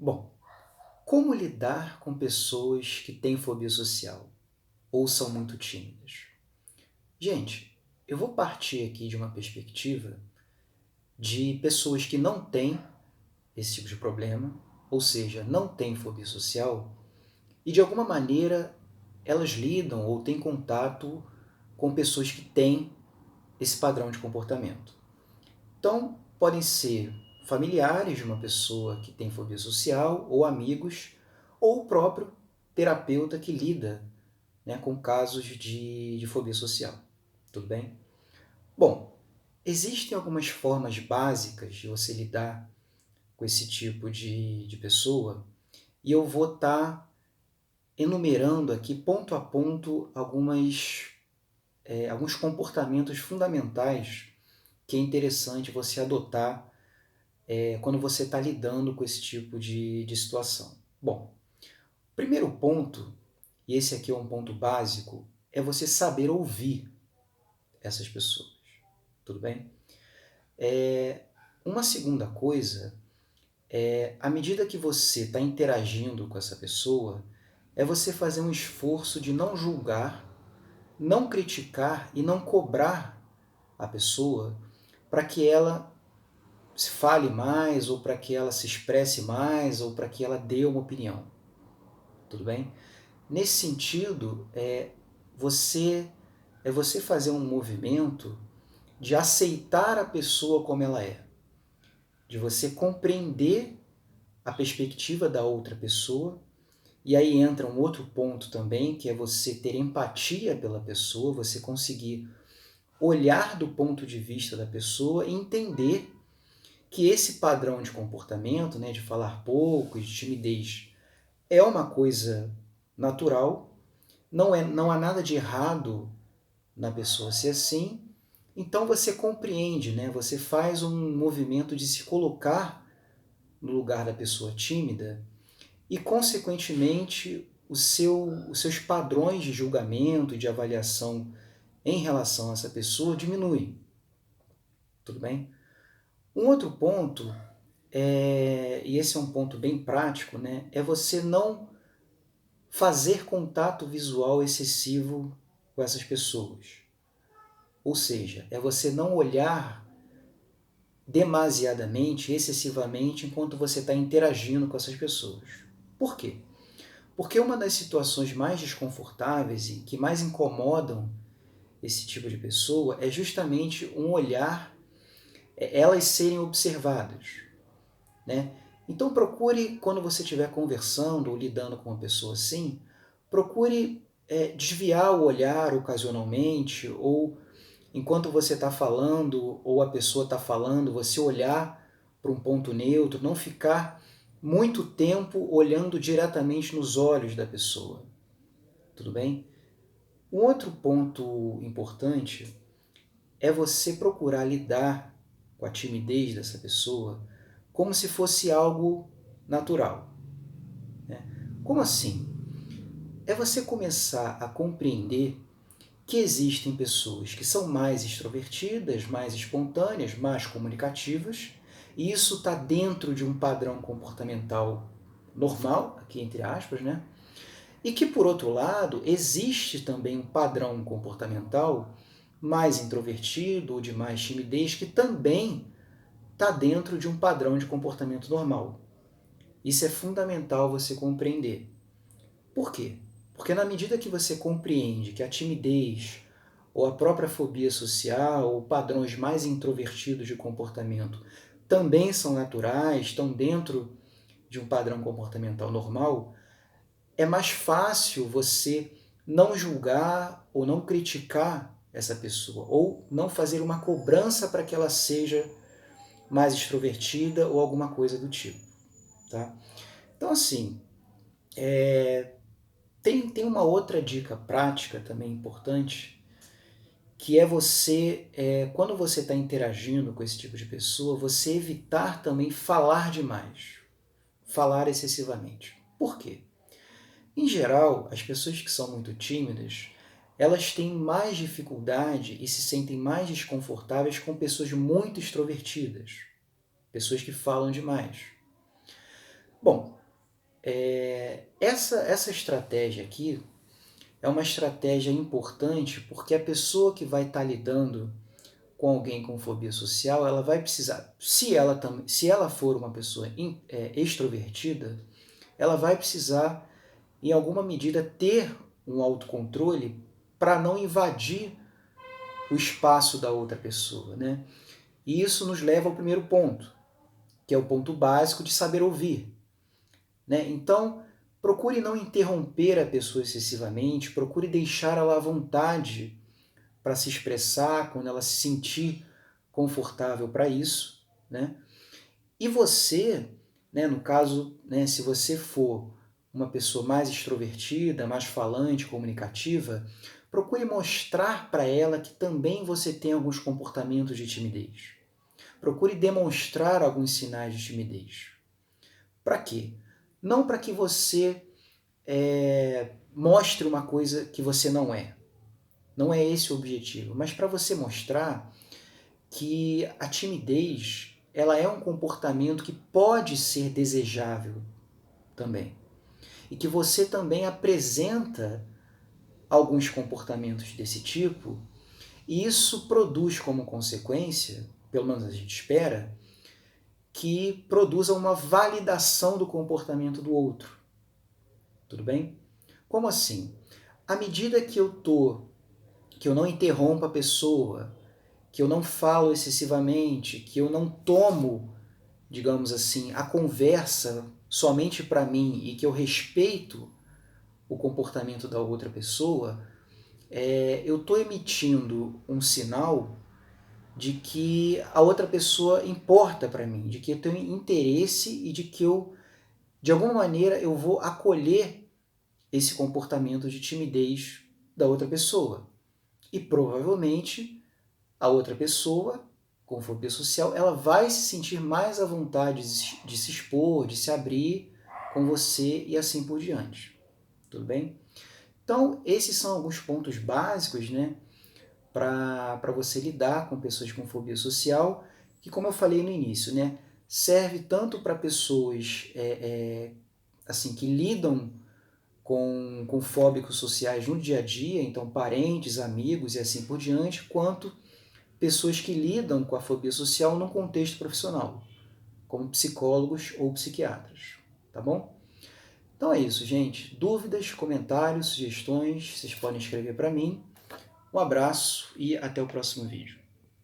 Bom, como lidar com pessoas que têm fobia social ou são muito tímidas? Gente, eu vou partir aqui de uma perspectiva de pessoas que não têm esse tipo de problema, ou seja, não têm fobia social, e de alguma maneira elas lidam ou têm contato com pessoas que têm esse padrão de comportamento. Então, podem ser familiares de uma pessoa que tem fobia social, ou amigos, ou o próprio terapeuta que lida, né, com casos de fobia social. Tudo bem? Bom, existem algumas formas básicas de você lidar com esse tipo de pessoa e eu vou estar enumerando aqui ponto a ponto alguns comportamentos fundamentais que é interessante você adotar quando você está lidando com esse tipo de situação. Bom, primeiro ponto, e esse aqui é um ponto básico, é você saber ouvir essas pessoas. Tudo bem? Uma segunda coisa à medida que você está interagindo com essa pessoa, é você fazer um esforço de não julgar, não criticar e não cobrar a pessoa para que ela se fale mais, ou para que ela se expresse mais, ou para que ela dê uma opinião. Tudo bem? Nesse sentido, você é você fazer um movimento de aceitar a pessoa como ela é, de você compreender a perspectiva da outra pessoa. E aí entra um outro ponto também, que é você ter empatia pela pessoa, você conseguir olhar do ponto de vista da pessoa e entender que esse padrão de comportamento, né, de falar pouco, de timidez, é uma coisa natural, não há nada de errado na pessoa ser assim, então você compreende, né, você faz um movimento de se colocar no lugar da pessoa tímida e, consequentemente, os seus padrões de julgamento e de avaliação em relação a essa pessoa diminuem. Tudo bem? Um outro ponto, e esse é um ponto bem prático, né, é você não fazer contato visual excessivo com essas pessoas. Ou seja, é você não olhar demasiadamente, excessivamente, enquanto você está interagindo com essas pessoas. Por quê? Porque uma das situações mais desconfortáveis e que mais incomodam esse tipo de pessoa é justamente um olhar, elas serem observadas, né? Então procure, quando você estiver conversando ou lidando com uma pessoa assim, procure desviar o olhar ocasionalmente, ou enquanto você está falando ou a pessoa está falando, você olhar para um ponto neutro, não ficar muito tempo olhando diretamente nos olhos da pessoa. Tudo bem? Um outro ponto importante é você procurar lidar com a timidez dessa pessoa como se fosse algo natural. Né? Como assim? É você começar a compreender que existem pessoas que são mais extrovertidas, mais espontâneas, mais comunicativas, e isso está dentro de um padrão comportamental normal, aqui entre aspas, né? E que, por outro lado, existe também um padrão comportamental mais introvertido ou de mais timidez que também está dentro de um padrão de comportamento normal. Isso é fundamental você compreender. Por quê? Porque na medida que você compreende que a timidez ou a própria fobia social ou padrões mais introvertidos de comportamento também são naturais, estão dentro de um padrão comportamental normal, é mais fácil você não julgar ou não criticar essa pessoa, ou não fazer uma cobrança para que ela seja mais extrovertida ou alguma coisa do tipo. Tá? Então, assim, tem uma outra dica prática também importante, que é você, quando você está interagindo com esse tipo de pessoa, você evitar também falar demais, falar excessivamente. Por quê? Em geral, as pessoas que são muito tímidas, elas têm mais dificuldade e se sentem mais desconfortáveis com pessoas muito extrovertidas, pessoas que falam demais. Bom, essa estratégia aqui é uma estratégia importante porque a pessoa que vai estar lidando com alguém com fobia social, ela vai precisar, se ela for uma pessoa extrovertida, ela vai precisar, em alguma medida, ter um autocontrole para não invadir o espaço da outra pessoa, né? E isso nos leva ao primeiro ponto, que é o ponto básico de saber ouvir, né? Então, procure não interromper a pessoa excessivamente, procure deixar ela à vontade para se expressar quando ela se sentir confortável para isso, né? E você, né, no caso, né, se você for uma pessoa mais extrovertida, mais falante, comunicativa, procure mostrar para ela que também você tem alguns comportamentos de timidez. Procure demonstrar alguns sinais de timidez. Para quê? Não para que você mostre uma coisa que você não é. Não é esse o objetivo, mas para você mostrar que a timidez ela é um comportamento que pode ser desejável também. E que você também apresenta alguns comportamentos desse tipo, e isso produz como consequência, pelo menos a gente espera, que produza uma validação do comportamento do outro. Tudo bem? Como assim? À medida que eu não interrompo a pessoa, que eu não falo excessivamente, que eu não tomo, digamos assim, a conversa somente para mim e que eu respeito o comportamento da outra pessoa, eu estou emitindo um sinal de que a outra pessoa importa para mim, de que eu tenho interesse e de que eu, de alguma maneira, eu vou acolher esse comportamento de timidez da outra pessoa. E provavelmente a outra pessoa, com fobia social, ela vai se sentir mais à vontade de se expor, de se abrir com você e assim por diante. Tudo bem? Então, esses são alguns pontos básicos, né, para você lidar com pessoas com fobia social, que, como eu falei no início, né, serve tanto para pessoas assim que lidam com fóbicos sociais no dia a dia, então parentes, amigos e assim por diante, quanto pessoas que lidam com a fobia social num contexto profissional, como psicólogos ou psiquiatras, tá bom? Então é isso, gente. Dúvidas, comentários, sugestões, vocês podem escrever para mim. Um abraço e até o próximo vídeo.